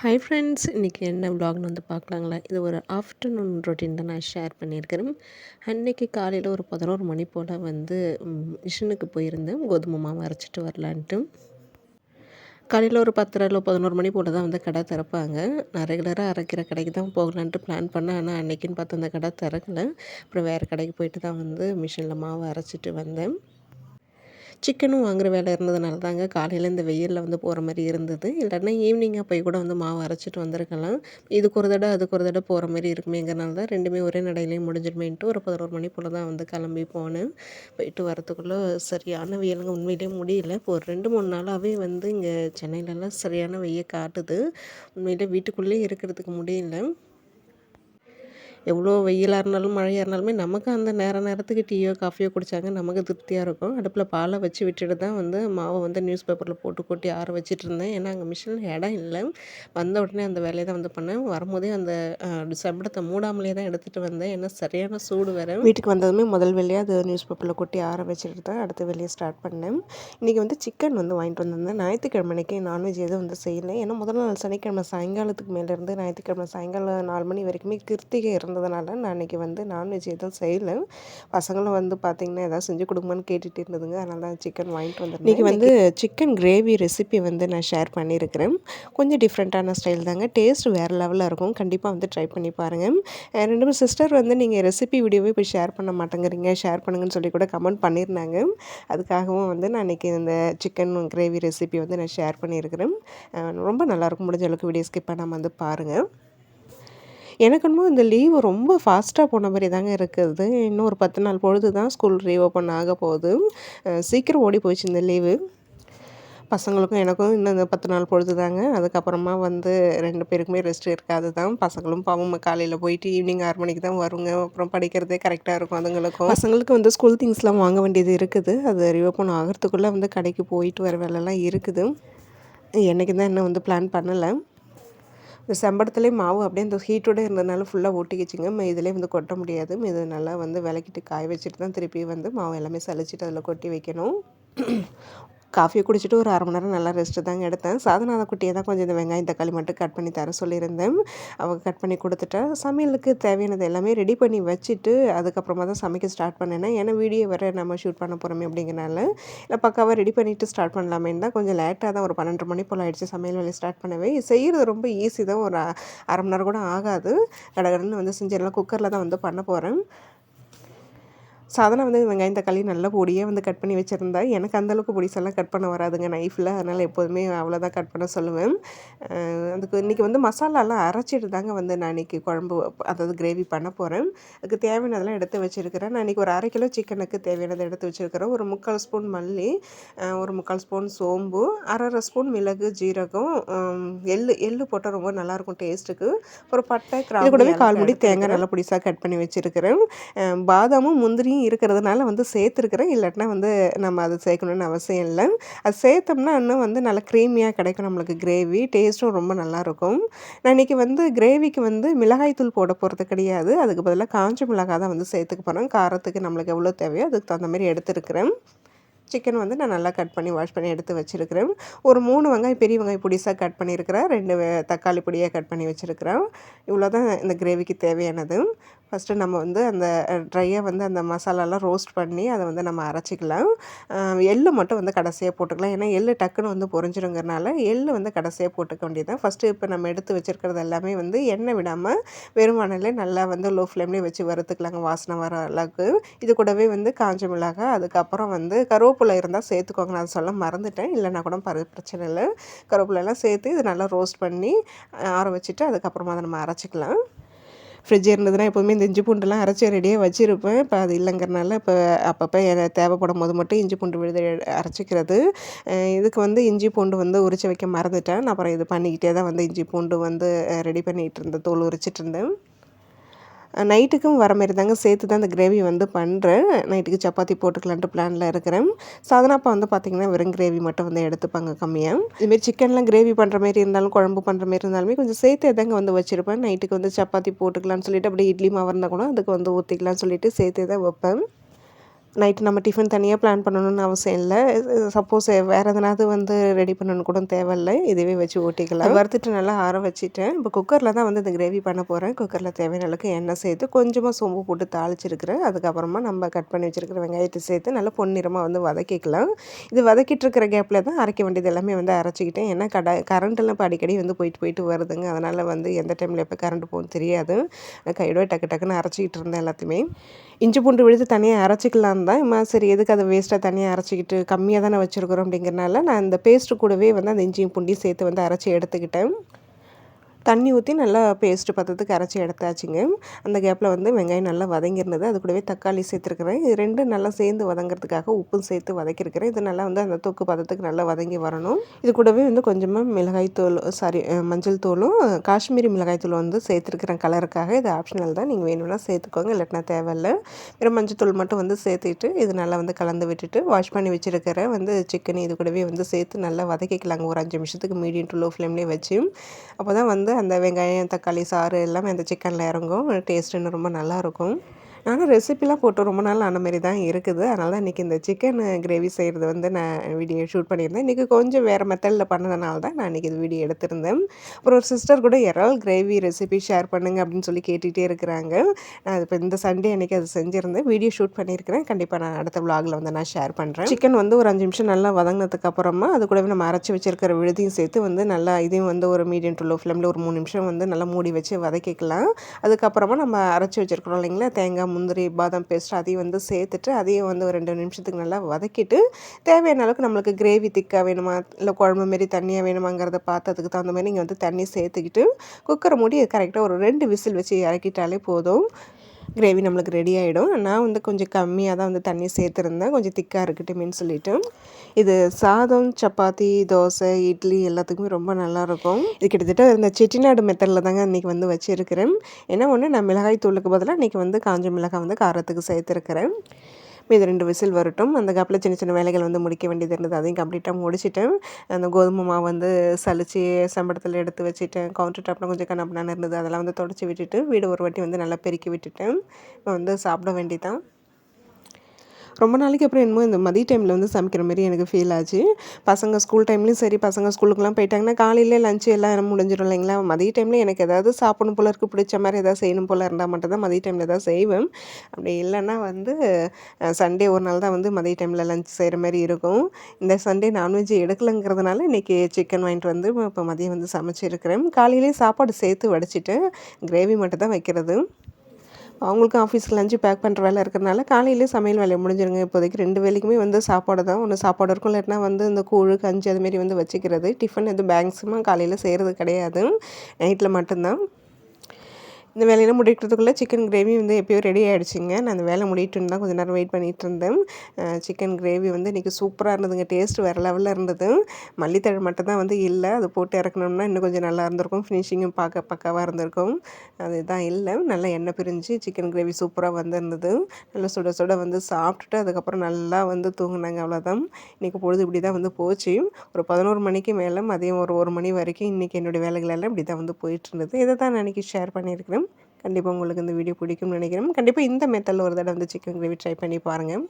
Hi friends, இன்றைக்கி என்ன விலாக்னு வந்து பார்க்கலாங்களா? இது ஒரு ஆஃப்டர்நூன் ரொட்டீன் தான் நான் ஷேர் பண்ணியிருக்கிறேன். அன்றைக்கி காலையில் ஒரு 11 மணி போல் வந்து மிஷினுக்கு போயிருந்தேன், கோதுமை மாவு அரைச்சிட்டு வரலான்ட்டு. காலையில் ஒரு 10:30 இல்லை 11 மணி போல் தான் வந்து கடை திறப்பாங்க. நான் ரெகுலராக அரைக்கிற கடைக்கு தான் போகலான்ட்டு பிளான் பண்ணேன். ஆனால் அன்றைக்கின்னு பார்த்து அந்த கடை திறக்கல. அப்புறம் வேறு கடைக்கு போயிட்டு தான் வந்து மிஷினில் மாவு அரைச்சிட்டு வந்தேன். சிக்கனும் வாங்குற வேலை இருந்ததுனால தாங்க காலையில் இந்த வெயிலில் வந்து போகிற மாதிரி இருந்தது. இல்லைன்னா ஈவினிங்காக போய் கூட வந்து மாவு அரைச்சிட்டு வந்திருக்கலாம். இதுக்கு ஒரு தடவை அதுக்கு ஒரு தடவை போகிற மாதிரி இருக்குமேங்கிறனால தான் ரெண்டுமே ஒரே நடையிலேயே முடிஞ்சிடுமேன்ட்டு ஒரு 11 மணி போல் தான் வந்து கிளம்பி போனேன். போயிட்டு வரத்துக்குள்ளே சரியான வெயிலுங்க, உண்மையிலே முடியல. இப்போ ஒரு 2-3 நாளாகவே வந்து இங்கே சென்னையிலலாம் சரியான வெயில் காட்டுது. உண்மையிலே வீட்டுக்குள்ளேயே இருக்கிறதுக்கு முடியல. எவ்வளோ வெயிலாக இருந்தாலும் மழையாக இருந்தாலுமே நமக்கு அந்த நேரத்துக்கு டீயோ காஃபியோ குடித்தாங்க நமக்கு திருப்தியாக இருக்கும். அடுப்பில் பாலை வச்சு விட்டுட்டு தான் வந்து மாவை வந்து நியூஸ் பேப்பரில் போட்டு கொட்டி ஆற வச்சுட்டு இருந்தேன். ஏன்னா அங்கே மிஷினில் இடம் இல்லை. வந்த உடனே அந்த வேலையை தான் வந்து பண்ணேன். வரும்போதே அந்த சம்பளத்தை மூடாமலே தான் எடுத்துகிட்டு வந்தேன். ஏன்னா சரியான சூடு வேறு. வீட்டுக்கு வந்ததுமே முதல் வேலையாக அது நியூஸ் பேப்பரில் கொட்டி ஆற வச்சுட்டு தான் அடுத்த வேலையை ஸ்டார்ட் பண்ணேன். இன்றைக்கி வந்து சிக்கன் வந்து வாங்கிட்டு வந்திருந்தேன். ஞாயிற்றுக்கிழமைக்கு நான்வெஜ் எதுவும் வந்து செய்யலை. ஏன்னா முதல் நாள் சனிக்கிழமை சாயங்காலத்துக்கு மேலேருந்து ஞாயிற்றுக்கிழமை சாயங்காலம் 4 மணி வரைக்குமே கிருத்திகை இருந்ததுனால நான் அன்றைக்கி வந்து நான்வெஜ் எதுவும் செய்யலை. பசங்களும் வந்து பார்த்திங்கன்னா எதாவது செஞ்சு கொடுங்கன்னு கேட்டுகிட்டு இருந்ததுங்க. அதனால தான் சிக்கன் வாங்கிட்டு வந்திருந்தேன். இன்றைக்கி வந்து சிக்கன் கிரேவி ரெசிபி வந்து நான் ஷேர் பண்ணியிருக்கிறேன். கொஞ்சம் டிஃப்ரெண்ட்டான ஸ்டைல் தாங்க. டேஸ்ட் வேறு லெவலில் இருக்கும். கண்டிப்பாக வந்து ட்ரை பண்ணி பாருங்கள். 2 சிஸ்டர் வந்து நீங்கள் ரெசிபி வீடியோவே போய் ஷேர் பண்ண மாட்டேங்கிறீங்க, ஷேர் பண்ணுங்கன்னு சொல்லி கூட கமெண்ட் பண்ணியிருந்தாங்க. அதுக்காகவும் வந்து நான் இன்றைக்கி இந்த சிக்கன் கிரேவி ரெசிபி வந்து நான் ஷேர் பண்ணியிருக்கிறேன். ரொம்ப நல்லாயிருக்கும். முடிஞ்ச அளவுக்கு வீடியோ ஸ்கிப் பண்ணாமல் வந்து பாருங்கள். எனக்கு என்னமோ இந்த லீவு ரொம்ப ஃபாஸ்ட்டாக போன மாதிரி தாங்க இருக்குது. இன்னும் ஒரு 10 நாள் பொழுது தான் ஸ்கூல் ரீஓப்பன் ஆக போகுது. சீக்கிரம் ஓடி போயிடுச்சு இந்த லீவு. பசங்களுக்கும் எனக்கும் இன்னும் இந்த 10 நாள் பொழுது தாங்க. அதுக்கப்புறமா வந்து 2 பேருக்குமே ரெஸ்ட் இருக்காது தான். பசங்களும் பாவம் காலையில் போயிட்டு ஈவினிங் 6 மணிக்கு தான் வருங்க. அப்புறம் படிக்கிறதே கரெக்டாக இருக்கும் அதுங்களுக்கும். பசங்களுக்கு வந்து ஸ்கூல் திங்ஸ்லாம் வாங்க வேண்டியது இருக்குது. அது ரீஓப்பன் ஆகிறதுக்குள்ளே வந்து கடைக்கு போயிட்டு வர வேலைலாம் இருக்குது. என்றைக்கு தான் இன்னும் வந்து பிளான் பண்ணலை. இந்த செம்படத்துலேயே மாவு அப்படியே அந்த ஹீட்டோடு இருந்ததுனால ஃபுல்லாக ஒட்டிக்கிச்சுங்க. இதிலே வந்து கொட்ட முடியாது. இது நல்லா வந்து விளக்கிட்டு காய வச்சுட்டு தான் திருப்பி வந்து மாவு எல்லாமே சலிச்சிட்டு அதில் கொட்டி வைக்கணும். காஃபியை குடிச்சிட்டு ஒரு 1/2 மணி நேரம் நல்லா ரெஸ்ட்டு தாங்க எடுத்தேன். சாதனாத குட்டியை தான் கொஞ்சம் இந்த வெங்காயம் தக்காளி மட்டும் கட் பண்ணி தர சொல்லியிருந்தேன். அவங்க கட் பண்ணி கொடுத்துட்டா சமையலுக்கு தேவையானது எல்லாமே ரெடி பண்ணி வச்சுட்டு அதுக்கப்புறமா தான் சமைக்க ஸ்டார்ட் பண்ணேன்னா, ஏன்னா வீடியோ வேறு நம்ம ஷூட் பண்ண போகிறோமே அப்படிங்கிறனால இல்லை பக்காவாக ரெடி பண்ணிவிட்டு ஸ்டார்ட் பண்ணலாமேன்னு தான் கொஞ்சம் லேட்டாக தான் ஒரு 12:30 மணி போல் ஆகிடுச்சு சமையல் வேலையை ஸ்டார்ட் பண்ணவே. செய்கிறது ரொம்ப ஈஸி தான். ஒரு 1/2 மணி நேரம் கூட ஆகாது. கடகடன்னு வந்து செஞ்சிடலாம். குக்கரில் தான் வந்து பண்ண போகிறேன். சாதனை வந்து வெங்காயம் தக்காளி நல்லா பொடியாக வந்து கட் பண்ணி வச்சுருந்தா. எனக்கு அந்தளவுக்கு பொடிசெல்லாம் கட் பண்ண வராதுங்க நைஃப்பில். அதனால் எப்போதுமே அவ்வளோதான் கட் பண்ண சொல்லுவேன். அதுக்கு இன்றைக்கி வந்து மசாலாலாம் அரைச்சிட்டு தாங்க வந்து நான் இன்றைக்கி குழம்பு அதாவது கிரேவி பண்ண போகிறேன். அதுக்கு தேவையானதெல்லாம் எடுத்து வச்சுருக்கிறேன். நான் இன்றைக்கி ஒரு 1/2 கிலோ சிக்கனுக்கு தேவையானதை எடுத்து வச்சுருக்கிறேன். ஒரு 3/4 ஸ்பூன் மல்லி, ஒரு 3/4 ஸ்பூன் சோம்பு, 1/2 ஸ்பூன் மிளகு, ஜீரகம், எள்ளு போட்டால் ரொம்ப நல்லாயிருக்கும் டேஸ்ட்டுக்கு. ஒரு பட்டை, கிராம்பு கூடவே 1/4 மூடி தேங்காய் நல்லா பொடிசாக கட் பண்ணி வச்சுருக்கிறேன். பாதாமும் முந்திரியும் இருக்கிறதுனால வந்து சேர்த்துருக்குறேன். இல்லாட்டினா வந்து நம்ம அது சேர்க்கணுன்னு அவசியம் இல்லை. அது சேர்த்தோம்னா இன்னும் வந்து நல்லா க்ரீமியாக கிடைக்கும் நம்மளுக்கு கிரேவி. டேஸ்ட்டும் ரொம்ப நல்லாயிருக்கும். நான் இன்றைக்கி வந்து கிரேவிக்கு வந்து மிளகாய் தூள் போட போகிறது கிடையாது. அதுக்கு பதிலாக காஞ்ச மிளகாய் தான் வந்து சேர்த்துக்க போகிறேன். காரத்துக்கு நம்மளுக்கு எவ்வளோ தேவையோ அதுக்கு தகுந்த மாதிரி எடுத்துருக்கிறேன். சிக்கன் வந்து நான் நல்லா கட் பண்ணி வாஷ் பண்ணி எடுத்து வச்சுருக்கிறேன். ஒரு 3 வெங்காயம் பெரிய வெங்காயம் பொடிசாக கட் பண்ணியிருக்கிறேன். 2 தக்காளி பொடியாக கட் பண்ணி வச்சுருக்கிறேன். இவ்வளோ தான் இந்த கிரேவிக்கு தேவையானது. ஃபஸ்ட்டு நம்ம வந்து அந்த ட்ரையாக வந்து அந்த மசாலாலாம் ரோஸ்ட் பண்ணி அதை வந்து நம்ம அரைச்சிக்கலாம். எள்ளு மட்டும் வந்து கடைசியாக போட்டுக்கலாம். ஏன்னா எள்ளு டக்குன்னு வந்து பொரிஞ்சிருங்கிறனால எள்ளு வந்து கடைசியாக போட்டுக்க வேண்டியது தான். ஃபஸ்ட்டு இப்போ நம்ம எடுத்து வச்சுருக்கிறது எல்லாமே வந்து எண்ணெய் விடாமல் வெறும் வானல்லே நல்லா வந்து லோ ஃப்ளேம்லேயே வச்சு வறுத்துக்கலாங்க வாசனை வர அளவுக்கு. இது கூடவே வந்து காஞ்ச மிளகாய், அதுக்கப்புறம் வந்து கருவேப்பிலை இருந்தால் சேர்த்துக்கோங்க. நான் சொல்ல மறந்துட்டேன். இல்லைனா கூட பிரச்சனை இல்லை. கருவேப்பிலைலாம் சேர்த்து இது நல்லா ரோஸ்ட் பண்ணி ஆற வச்சுட்டு அதுக்கப்புறமா அதை நம்ம அரைச்சிக்கலாம். ஃப்ரிட்ஜ் இருந்ததுன்னா எப்போதுமே இந்த இஞ்சி பூண்டுலாம் அரைச்சி ரெடியாக வச்சுருப்பேன். இப்போ அது இல்லைங்கிறனால இப்போ அப்பப்போ தேவைப்படும் போது மட்டும் இஞ்சி பூண்டு விழுது அரைச்சிக்கிறது. இதுக்கு வந்து இஞ்சி பூண்டு வந்து உரித்து வைக்க மறந்துட்டேன். நான் அப்புறம் இது பண்ணிக்கிட்டே தான் வந்து இஞ்சி பூண்டு வந்து ரெடி பண்ணிகிட்டு இருந்தேன், தோல் உரிச்சிட்டு இருந்தேன். நைட்டுக்கும் வர மாரி தாங்க சேர்த்து தான் இந்த கிரேவி வந்து பண்ணுறேன். நைட்டுக்கு சப்பாத்தி போட்டுக்கலான்ட்டு பிளானில் இருக்கிறேன். சாதனாப்பா வந்து பார்த்திங்கன்னா வெறும் கிரேவி மட்டும் வந்து எடுத்துப்பாங்க கம்மியாக. இதுமாரி சிக்கன்லாம் கிரேவி பண்ணுற மாரி இருந்தாலும் குழம்பு பண்ணுற மாரி இருந்தாலுமே கொஞ்சம் சேர்த்து தாங்க வந்து வச்சுருப்பேன். நைட்டுக்கு வந்து சப்பாத்தி போட்டுக்கலான்னு சொல்லிவிட்டு அப்படியே இட்லி மாவு இருந்தால் கூட அதுக்கு வந்து ஊற்றிக்கலான்னு சொல்லிவிட்டு சேர்த்தே தான் வைப்பேன். நைட்டு நம்ம டிஃபன் தனியாக பிளான் பண்ணணும்னு அவசியம் இல்லை. சப்போஸ் வேறு எதனாவது வந்து ரெடி பண்ணணும்னு கூட தேவையில்ல. இதுவே வச்சு ஓட்டிக்கலாம். வறுத்துட்டு நல்லா ஆற வச்சுட்டேன். இப்போ குக்கரில் தான் வந்து இந்த கிரேவி பண்ண போகிறேன். குக்கரில் தேவையான அளவுக்கு எண்ணெய் சேர்த்து கொஞ்சமாக சோம்பு போட்டு தாளிச்சிருக்கிறேன். அதுக்கப்புறமா நம்ம கட் பண்ணி வச்சுருக்கிற வெங்காயத்தை சேர்த்து நல்லா பொன்னிறமாக வந்து வதக்கிக்கலாம். இது வதக்கிட்டு இருக்கிற கேப்பில் தான் அரைக்க வேண்டியது எல்லாமே வந்து அரைச்சிக்கிட்டேன். ஏன்னா கரண்ட்டெல்லாம் இப்போ அடிக்கடி வந்து போயிட்டு போயிட்டு வருதுங்க. அதனால் வந்து எந்த டைமில் எப்போ கரண்ட் போகும் தெரியாது. கையோட டக்கு டக்குன்னு அரைச்சிக்கிட்டு இருந்தேன் எல்லாத்தையுமே. இஞ்சி பூண்டு விழுது தனியாக அரைச்சிக்கலான்னு தான். சரி எதுக்கு அதை வேஸ்ட்டாக தனியாக அரைச்சிக்கிட்டு கம்மியாக தானே வச்சுருக்குறோம் அப்படிங்கிறனால நான் இந்த பேஸ்ட்டு கூடவே வந்து அந்த இஞ்சியும் பூண்டையும் சேர்த்து வந்து அரைச்சி எடுத்துக்கிட்டேன். தண்ணி ஊற்றி நல்லா பேஸ்ட்டு பதத்துக்கு அரைச்சி எடுத்தாச்சுங்க. அந்த கேப்பில் வந்து வெங்காயம் நல்லா வதங்கியிருந்தது. அது கூடவே தக்காளி சேர்த்துருக்குறேன். இது 2 நல்லா சேர்ந்து வதங்கிறதுக்காக உப்பும் சேர்த்து வதக்கியிருக்கிறேன். இது நல்லா வந்து அந்த தொக்கு பதத்துக்கு நல்லா வதங்கி வரணும். இது கூடவே வந்து கொஞ்சமாக மஞ்சள் தூளும் காஷ்மீரி மிளகாய் தூள் வந்து சேர்த்துருக்கிறேன் கலருக்காக. இது ஆப்ஷனல் தான். நீங்கள் வேணும்னா சேர்த்துக்கோங்க, இல்லாட்டினா தேவையில்ல. வெறும் மஞ்சள் தூள் மட்டும் வந்து சேர்த்துட்டு இது நல்லா வந்து கலந்து விட்டுட்டு வாஷ் பண்ணி வச்சுருக்கிற வந்து சிக்கன் இது கூடவே வந்து சேர்த்து நல்லா வதக்கிக்கலாங்க. ஒரு 5 நிமிஷத்துக்கு மீடியம் டு லோ ஃப்ளேம்லேயே வச்சு. அப்போ தான் வந்து அந்த வெங்காயம், தக்காளி சாறு எல்லாமே அந்த சிக்கனில் இறங்கும். டேஸ்ட் இன்னும் ரொம்ப நல்லாயிருக்கும். நானும் ரெசிபிலாம் போட்டு ரொம்ப நாள் ஆன மாரி தான் இருக்குது. அதனால தான் இன்றைக்கி இந்த சிக்கன் கிரேவி செய்கிறது வந்து நான் வீடியோ ஷூட் பண்ணியிருந்தேன். இன்றைக்கி கொஞ்சம் வேறு மெத்தடில் பண்ணதுனால தான் நான் இன்றைக்கி இது வீடியோ எடுத்திருந்தேன். அப்புறம் ஒரு சிஸ்டர் கூட இறால் கிரேவி ரெசிபி ஷேர் பண்ணுங்க அப்படின்னு சொல்லி கேட்டுகிட்டே இருக்கிறாங்க. நான் இப்போ இந்த சண்டே அன்றைக்கி அது செஞ்சுருந்தேன். வீடியோ ஷூட் பண்ணியிருக்கிறேன். கண்டிப்பாக நான் அடுத்த விலாகில் வந்து நான் ஷேர் பண்ணுறேன். சிக்கன் வந்து ஒரு 5 நிமிஷம் நல்லா வதங்கினதுக்கு அப்புறமா அது கூடவே நம்ம அரைச்சி வச்சிருக்கிற விழுதையும் சேர்த்து வந்து நல்லா இதையும் வந்து ஒரு மீடியம் டு லோ ஃப்ளேமில் ஒரு 3 நிமிஷம் வந்து நல்லா மூடி வச்சு வதக்கிக்கலாம். அதுக்கப்புறமா நம்ம அரைச்சி வச்சிருக்கிறோம் இல்லைங்களா, தேங்காய், முந்திரி, பாதாம் பேஸ்ட் அதையும் வந்து சேர்த்துட்டு அதையும் வந்து ஒரு 2 நிமிஷத்துக்கு நல்லா வதக்கிட்டு தேவையான அளவுக்கு நம்மளுக்கு கிரேவி திக்காக வேணுமா இல்லை குழம்பு மாரி தண்ணியாக வேணுமாங்கிறத பார்த்து அதுக்கு தகுந்த மாதிரி நீங்கள் வந்து தண்ணி சேர்த்துக்கிட்டு குக்கரை மூடி கரெக்டாக ஒரு 2 விசில் வச்சு இறக்கிட்டாலே போதும். கிரேவி நம்மளுக்கு ரெடி ஆகிடும். நான் வந்து கொஞ்சம் கம்மியாக தான் வந்து தண்ணி சேர்த்துருந்தேன், கொஞ்சம் திக்காக இருக்கட்டுமேன்னு சொல்லிவிட்டு. இது சாதம், சப்பாத்தி, தோசை, இட்லி எல்லாத்துக்குமே ரொம்ப நல்லாயிருக்கும். இது கிட்டத்தட்ட இந்த செட்டிநாடு மெத்தடில் தாங்க இன்றைக்கி வந்து வச்சுருக்கிறேன். ஏன்னா ஒன்று நான் மிளகாய் தூளுக்கு பதிலாக இன்றைக்கி வந்து காஞ்ச மிளகாய் வந்து காரத்துக்கு சேர்த்துருக்கிறேன். இது 2 விசில் வரட்டும். அந்த கேப்பில் சின்ன சின்ன வேலைகள் வந்து முடிக்க வேண்டியது இருந்தது. அதையும் கம்ப்ளீட்டாக முடிச்சுட்டேன். அந்த கோதுமை மாவு வந்து சலிச்சு செம்படத்தில் எடுத்து வச்சுட்டேன். கவுண்டர் டாப்பில் கொஞ்சம் கண்ணாபின்னான்னு இருந்தது. அதெல்லாம் வந்து தொடச்சி விட்டுட்டு வீடு ஒரு வாட்டி வந்து நல்லா பெருக்கி விட்டுட்டேன். இப்போ வந்து சாப்பிட வேண்டியதான். ரொம்ப நாளைக்கு அப்புறம் என்னமோ இந்த மதிய டைமில் வந்து சமைக்கிற மாரி எனக்கு ஃபீல் ஆச்சு. பசங்க ஸ்கூல் டைம்லேயும் சரி, பசங்க ஸ்கூலுக்குலாம் போயிட்டாங்கன்னா காலையிலே லஞ்சு எல்லாம் முடிஞ்சிடும் இல்லைங்களா. மதிய டைமில் எனக்கு ஏதாவது சாப்பிடணும் போல இருக்குது, பிடிச்ச மாதிரி ஏதாவது செய்யணும் போல் இருந்தால் மட்டும் தான் மதிய டைமில் ஏதாவது செய்வேன். அப்படி இல்லைன்னா வந்து சண்டே ஒரு நாள் தான் வந்து மதிய டைமில் லஞ்ச் செய்கிற மாதிரி இருக்கும். இந்த சண்டே நான்வெஜ் எடுக்கலைங்கிறதுனால இன்றைக்கி சிக்கன் வாங்கிட்டு வந்து இப்போ மதியம் வந்து சமைச்சிருக்கிறேன். காலையிலே சாப்பாடு சேர்த்து வடிச்சிட்டு கிரேவி மட்டும் தான் வைக்கிறது. அவங்களுக்கும் ஆஃபீஸ்க்கு லஞ்சு பேக் பண்ணுற வேலை இருக்கிறனால காலையிலே சமையல் வேலையை முடிஞ்சிருங்க. இப்போதைக்கு 2 வேளைக்குமே வந்து சாப்பாடு தான். ஒன்று சாப்பாடு இருக்கும், இல்லாட்டினா வந்து இந்த கூழ், கஞ்சி அதுமாரி வந்து வச்சுக்கிறது. டிஃபன் எதுவும் மேக்ஸிமம் காலையில் செய்கிறது கிடையாது. நைட்டில் மட்டும்தான். இந்த வேலையெல்லாம் முடிக்கிறதுக்குள்ளே சிக்கன் கிரேவி வந்து எப்போயோ ரெடி ஆகிடுச்சிங்க. நான் அந்த வேலை முடிட்டுன்னு தான் கொஞ்சம் நேரம் வெயிட் பண்ணிகிட்டு இருந்தேன். சிக்கன் கிரேவி வந்து இன்றைக்கி சூப்பராக இருந்ததுங்க. டேஸ்ட் வேறு லெவலில் இருந்தது. மல்லித்தழை மட்டும் தான் வந்து இல்லை. அது போட்டு இறக்கணும்னா இன்னும் கொஞ்சம் நல்லா இருந்திருக்கும். ஃபினிஷிங்கும் பார்க்க பக்காவாக இருந்திருக்கும். அதுதான் இல்லை. நல்லா எண்ணெய் பிரிஞ்சு சிக்கன் கிரேவி சூப்பராக வந்திருந்தது. நல்லா சுட சுட வந்து சாப்பிட்டுட்டு அதுக்கப்புறம் நல்லா வந்து தூங்கினாங்க. அவ்வளோதான். இன்றைக்கி பொழுது இப்படி தான் வந்து போச்சு. ஒரு 11 மணிக்கு மேலே மதியம் ஒரு 1 மணி வரைக்கும் இன்றைக்கி என்னுடைய வேலைகள் எல்லாம் இப்படி தான் வந்து போயிட்டுருந்தது. இதை தான் நான் இன்றைக்கி ஷேர் பண்ணியிருக்கிறேன். கண்டிப்பாக உங்களுக்கு இந்த வீடியோ பிடிக்கும்னு நினைக்கிறேன். கண்டிப்பாக இந்த மெத்தடில் ஒரு தடவை வந்து சிக்கன் கிரேவி ட்ரை பண்ணி பாருங்கள்.